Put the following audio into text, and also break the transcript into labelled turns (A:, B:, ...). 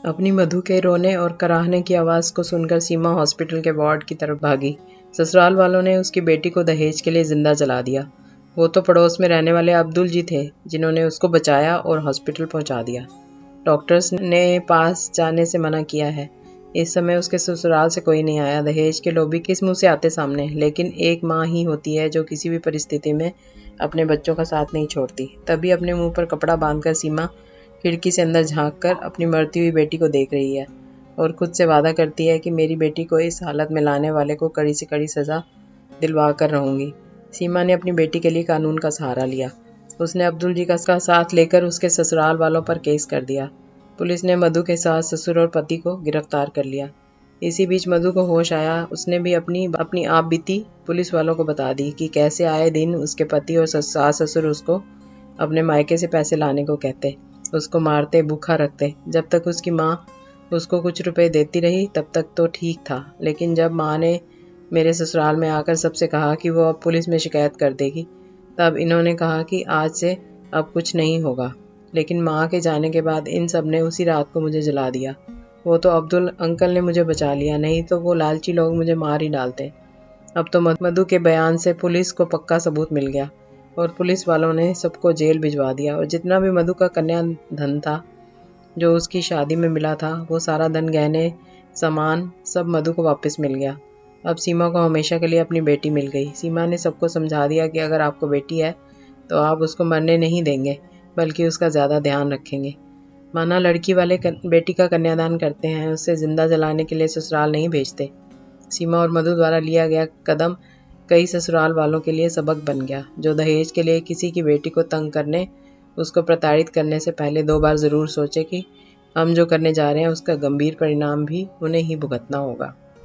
A: अपनी मधु के रोने और कराहने की आवाज़ को सुनकर सीमा हॉस्पिटल के वार्ड की तरफ भागी। ससुराल वालों ने उसकी बेटी को दहेज के लिए जिंदा जला दिया। वो तो पड़ोस में रहने वाले अब्दुल जी थे जिन्होंने उसको बचाया और हॉस्पिटल पहुंचा दिया। डॉक्टर्स ने पास जाने से मना किया है। इस समय उसके ससुराल से कोई नहीं आया। दहेज के लोभी किस मुंह से आते सामने, लेकिन एक माँ ही होती है जो किसी भी परिस्थिति में अपने बच्चों का साथ नहीं छोड़ती। तभी अपने मुंह पर कपड़ा बांधकर सीमा खिड़की से अंदर झांककर अपनी मरती हुई बेटी को देख रही है और खुद से वादा करती है कि मेरी बेटी को इस हालत में लाने वाले को कड़ी से कड़ी सज़ा दिलवा कर रहूँगी। सीमा ने अपनी बेटी के लिए कानून का सहारा लिया। उसने अब्दुल जी का साथ लेकर उसके ससुराल वालों पर केस कर दिया। पुलिस ने मधु के सास, ससुर और पति को गिरफ्तार कर लिया। इसी बीच मधु को होश आया। उसने भी अपनी आप बीती पुलिस वालों को बता दी कि कैसे आए दिन उसके पति और सास ससुर उसको अपने मायके से पैसे लाने को कहते, उसको मारते, भूखा रखते। जब तक उसकी माँ उसको कुछ रुपए देती रही तब तक तो ठीक था, लेकिन जब माँ ने मेरे ससुराल में आकर सबसे कहा कि वो अब पुलिस में शिकायत कर देगी, तब इन्होंने कहा कि आज से अब कुछ नहीं होगा। लेकिन माँ के जाने के बाद इन सब ने उसी रात को मुझे जला दिया। वो तो अब्दुल अंकल ने मुझे बचा लिया, नहीं तो वो लालची लोग मुझे मार ही डालते। अब तो मधु के बयान से पुलिस को पक्का सबूत मिल गया और पुलिस वालों ने सबको जेल भिजवा दिया। और जितना भी मधु का कन्या धन था जो उसकी शादी में मिला था, वो सारा धन, गहने, सामान सब मधु को वापस मिल गया। अब सीमा को हमेशा के लिए अपनी बेटी मिल गई। सीमा ने सबको समझा दिया कि अगर आपको बेटी है तो आप उसको मरने नहीं देंगे, बल्कि उसका ज़्यादा ध्यान रखेंगे। माना लड़की वाले बेटी का कन्यादान करते हैं, उसे जिंदा जलाने के लिए ससुराल नहीं भेजते। सीमा और मधु द्वारा लिया गया कदम कई ससुराल वालों के लिए सबक बन गया, जो दहेज के लिए किसी की बेटी को तंग करने, उसको प्रताड़ित करने से पहले 2 बार ज़रूर सोचे कि हम जो करने जा रहे हैं उसका गंभीर परिणाम भी उन्हें ही भुगतना होगा।